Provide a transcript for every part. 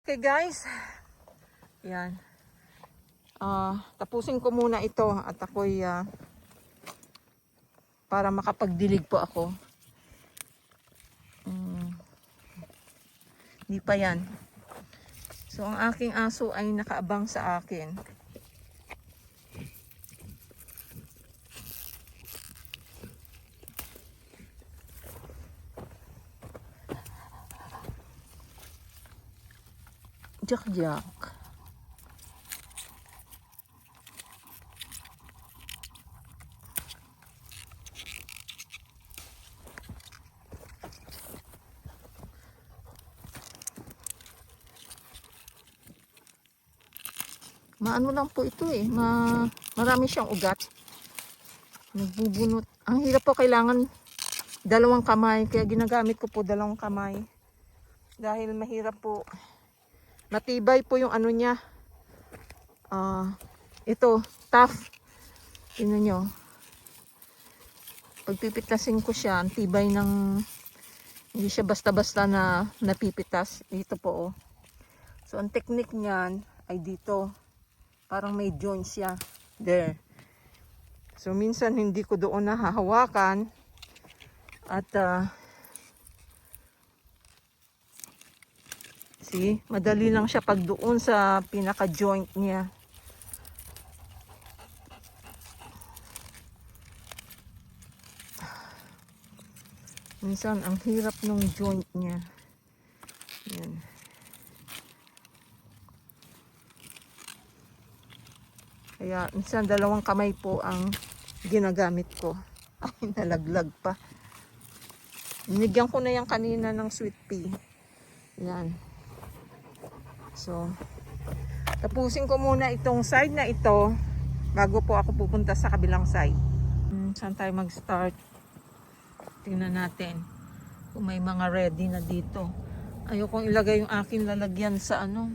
Okay guys, yan. Tapusin ko muna ito at ako'y para makapagdilig po ako. Hindi pa yan. So ang aking aso ay nakaabang sa akin. Jak. Maano lang po ito eh. Marami siyang ugat. Nagbubunot. Ang hirap po, kailangan dalawang kamay. Kaya ginagamit ko po dalawang kamay. Dahil mahirap po. Matibay po yung ano niya. Ito, tough. Tingnan nyo. Pagpipitasin ko siya, ang tibay ng, hindi siya basta-basta na napipitas. Dito po oh. So ang technique niyan ay dito. Parang may joint siya. There. So minsan hindi ko doon nahahawakan. At see, madali lang siya pag doon sa pinaka-joint niya. Minsan ang hirap ng joint niya. Yan. Kaya minsan dalawang kamay po ang ginagamit ko. Ay, nalaglag pa. Binigyan ko na yan kanina ng sweet pea. Yan. So, tapusin ko muna itong side na ito bago po ako pupunta sa kabilang side. Saan tayo mag-start? Tingnan natin kung may mga ready na dito. Ayokong ilagay yung aking lalagyan sa ano.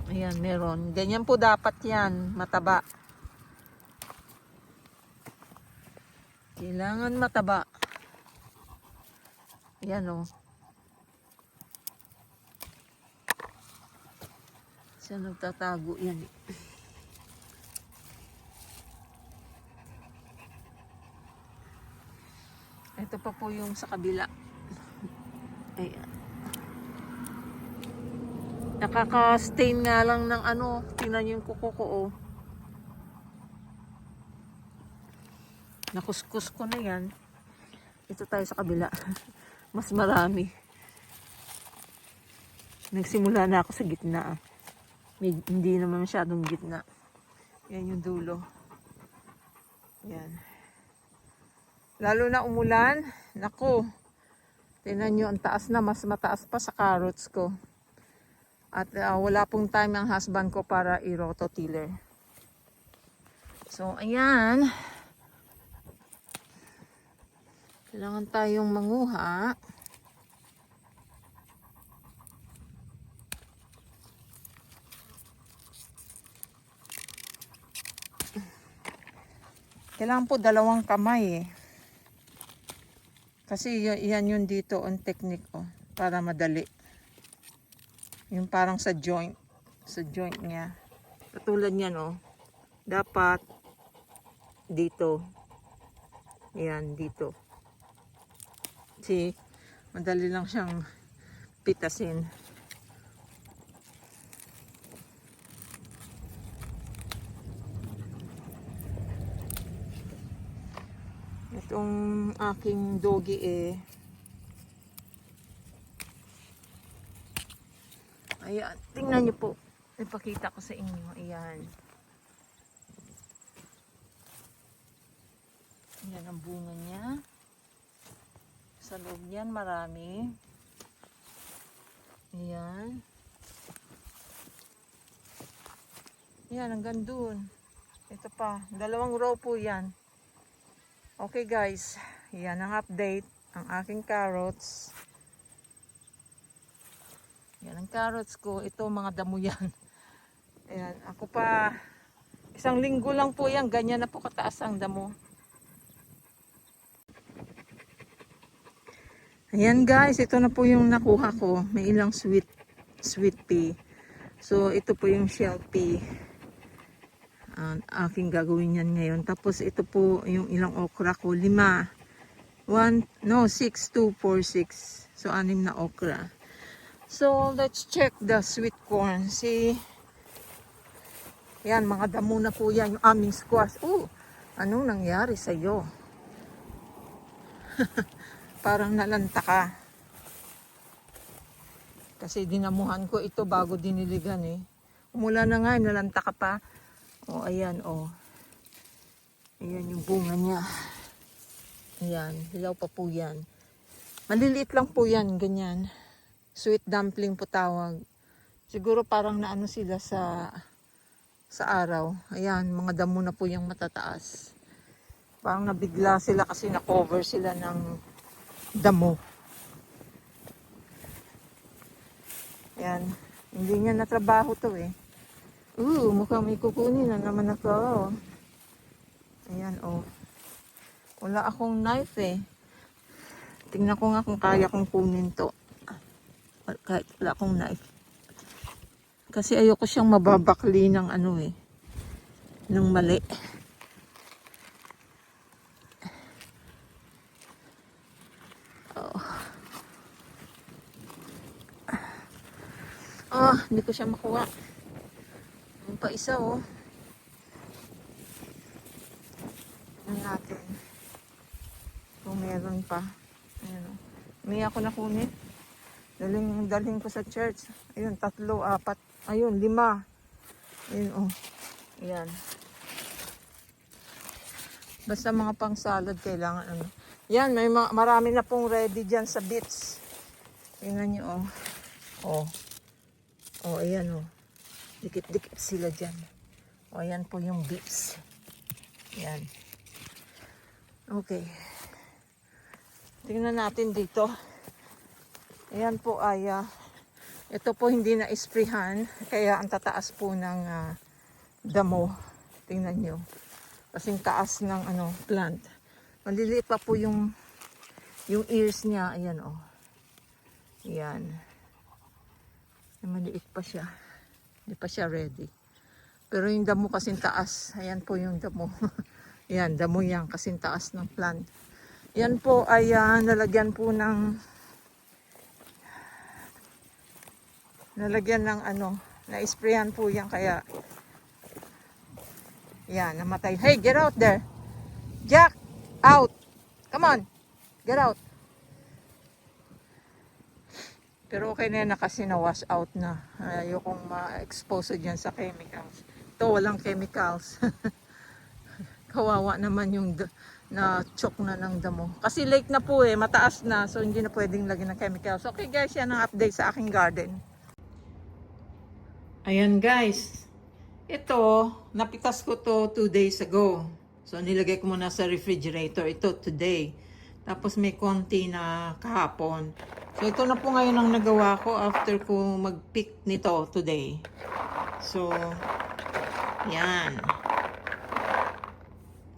Ayan, meron. Ganyan po dapat yan. Mataba. Kailangan mataba. Ayan o. Siya nagtatago yan. Ito pa po yung sa kabila. Ayan. Nakaka-stain nga lang ng ano. Tingnan yung kuko ko oh. Nakuskus ko na yan. Ito tayo sa kabila. Mas marami. Nagsimula na ako sa gitna. Hindi naman masyadong gitna. Yan yung dulo. Yan. Lalo na umulan. Naku. Tingnan nyo ang taas na. Mas mataas pa sa carrots ko. At wala pong time ang husband ko para i-rototiller. So, ayan. Kailangan tayong manguha. Kailangan po dalawang kamay eh. Kasi yan yun dito ang technique oh, para madali. Yung parang sa joint. Sa joint niya. Katulad niyan oh. Dapat dito. Yan dito. See, madali lang siyang pitasin. Itong aking doggy eh. Ayan, tingnan niyo po. Ipakita ko sa inyo. Ayan. Ayan ang bunga niya. Sa loob niyan marami. Ayan. Ayan, hanggang dun. Ito pa. Dalawang row po yan. Okay guys. Ayan ang update. Ang aking carrots. Ayan ang carrots ko. Ito mga damo yan. Ayan. Ako pa. Isang linggo lang po yan. Ganyan na po kataas ang damo. Ayan guys, ito na po yung nakuha ko. May ilang sweet pea. So ito po yung shell pea. Aking gagawin yan ngayon. Tapos ito po yung ilang okra ko. 6, 2, 4, 6. So 6 na okra. So let's check the sweet corn. See, yan, mga damo na po yan. Yung aming squash. Oh, anong nangyari sa'yo? Parang nalanta ka. Kasi dinamuhan ko ito bago diniligan eh. Umula na nga, nalanta ka pa. O, ayan, o. Ayan yung bunga niya. Ayan, hilaw pa po yan. Maliliit lang po yan, ganyan. Sweet dumpling po tawag. Siguro parang naano sila sa araw. Ayan, mga damo na po yung matataas. Parang nabigla sila kasi na-cover sila ng damo. Ayan, hindi niya natrabaho to eh. Mukhang may kukunin na naman ako. Ayan, oh. Wala akong knife eh. Tingnan ko nga kung kaya kong kunin to. Kahit wala akong knife. Kasi ayoko siyang mababakli ng ano eh. Ng mali. Hindi ko siya makuha. Yung pa isa oh. Tingnan natin. Kung meron pa. Ayan oh. May ako nakunin. Daling ko sa church. Ayun, 3, 4. Ayun, 5. Ayun oh. Ayan. Basta mga pang salad kailangan ano. Yan, may marami na pong ready dyan sa beets. Tingnan nyo oh. Oh. Oh, ayan oh. Dikit-dikit sila dyan. O, ayan po yung beets. Ayan. Okay. Tingnan natin dito. Ayan po ay, ito po hindi na isprihan. Kaya ang tataas po ng damo. Tingnan nyo. Kasing taas ng plant. Maliliit pa po yung ears niya. Ayan oh. Ayan. Maliit pa siya. Hindi pa siya ready. Pero yung damo kasing taas. Ayan po yung damo. Ayan, damo yan kasing taas ng plant. Yan po ay nalagyan po ng na-sprayan po yan kaya yan, namatay. Hey, get out there. Jack, out. Come on. Get out. Pero okay na yan kasi na-wash out na. Ayokong ma-expose dyan sa chemicals. Ito walang chemicals. Kawawa naman yung na-choke na ng damo. Kasi lake na po eh, mataas na. So hindi na pwedeng lagyan ng chemicals. Okay guys, yan ang update sa aking garden. Ayan guys. Ito, napitas ko to 2 days ago. So nilagay ko muna sa refrigerator. Ito today. Tapos may konti na kahapon. So ito na po ngayon ang nagawa ko after ko mag-pick nito today. So, yan.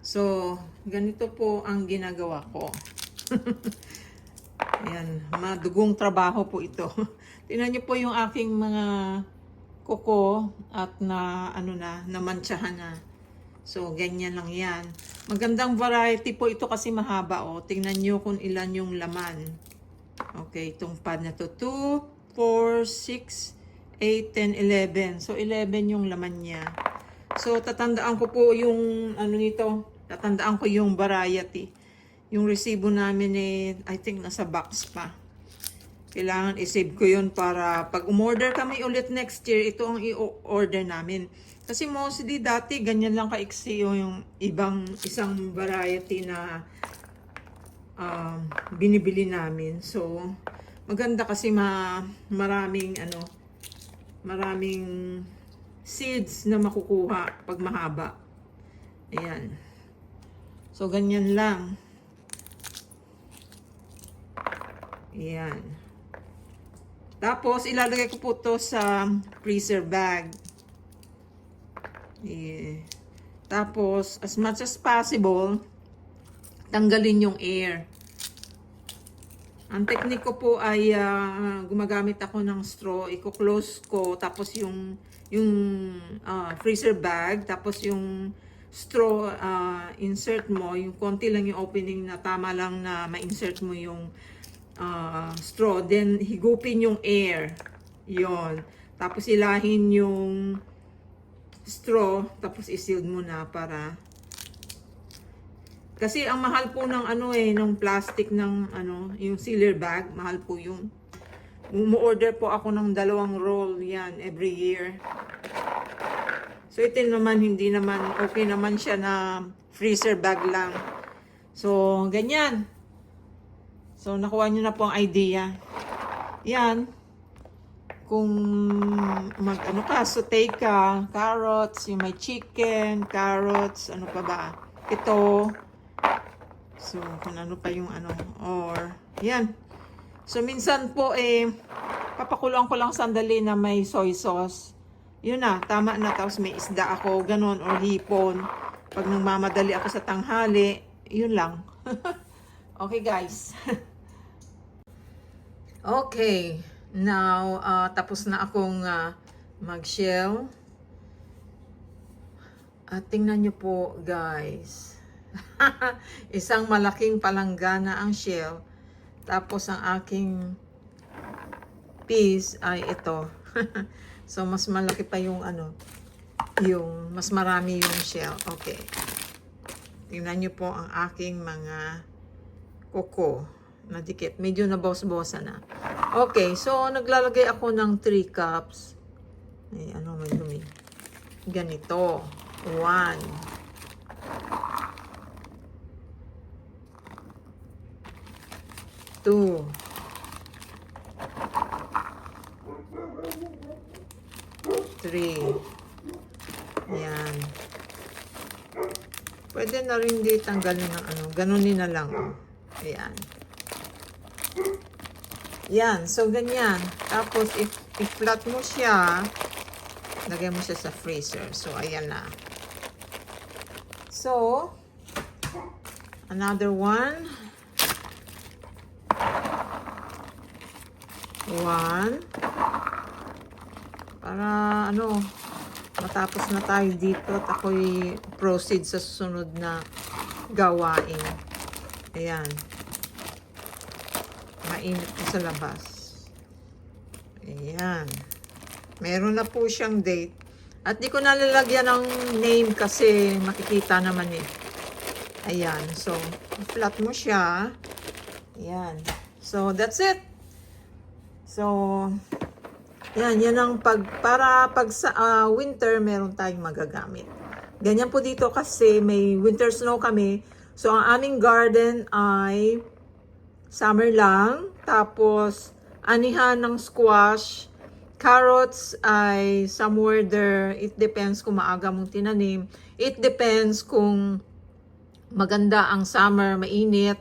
So, ganito po ang ginagawa ko. Yan, madugong trabaho po ito. Tingnan niyo po yung aking mga kuko at namantsahan na. So, ganyan lang yan. Magandang variety po ito kasi mahaba. Oh. Tingnan nyo kung ilan yung laman. Okay, itong pad na to. 2, 4, 6, 8, 10, 11. So, 11 yung laman niya. So, tatandaan ko po yung nito. Tatandaan ko yung variety. Yung resibo namin I think nasa box pa. Kailangan i-save ko yun para pag umorder kami ulit next year, ito ang i-order namin. Kasi mostly dati ganyan lang kaiksi yung isang variety na binibili namin. So maganda kasi maraming seeds na makukuha pag mahaba. Ayan. So ganyan lang. Ayan. Tapos ilalagay ko po to sa freezer bag. Tapos, as much as possible, tanggalin yung air. Ang technique ko po ay gumagamit ako ng straw, i-close ko, tapos yung freezer bag, tapos yung straw insert mo, yung konti lang yung opening na tama lang na ma-insert mo yung straw, then higupin yung air, yon. Tapos ilahin yung straw, tapos i-sealed mo na para kasi ang mahal po ng ng plastic ng yung sealer bag, mahal po yun. Umu-order po ako ng 2 roll yan every year. So ito naman, hindi naman, okay naman siya na freezer bag lang. So, ganyan. So, nakuha nyo na po ang idea. Yan. Kung mag-ano ka, saute ka, carrots, yung may chicken, carrots, ano pa ba? Ito. So, kung ano pa yung or, yan. So, minsan po, papakuloan ko lang sandali na may soy sauce. Yun na, tama na. Tapos may isda ako, ganon, or hipon. Pag nagmamadali ako sa tanghali, yun lang. Okay, guys. Okay. Now, tapos na akong mag-shell. At tingnan nyo po, guys. Isang malaking palanggana ang shell. Tapos ang aking piece ay ito. So mas malaki pa yung yung mas marami yung shell. Okay. Tingnan niyo po ang aking mga kuko na dikit. Medyo nabos-bosa na. Okay, so naglalagay ako ng 3 cups. Ay, may dumi. Ganito. 1. 2. 3. Yan. Pwede na rin di tanggalin ng ganunin na lang. Ayan. Yan. So, ganyan. Tapos, i-flat mo siya. Lagay mo siya sa freezer. So, ayan na. So, another one. 1. Para matapos na tayo dito at ako'y proceed sa susunod na gawain. Ayan. Mainit po sa labas. Ayan. Meron na po siyang date. At di ko nalalagyan ng name kasi makikita naman eh. Ayan. So, flat mo siya. Ayan. So, that's it. So, yan ang para pag sa winter, meron tayong magagamit. Ganyan po dito kasi may winter snow kami. So, ang aming garden ay summer lang. Tapos, anihan ng squash. Carrots ay somewhere there. It depends kung maaga mong tinanim. It depends kung maganda ang summer, mainit.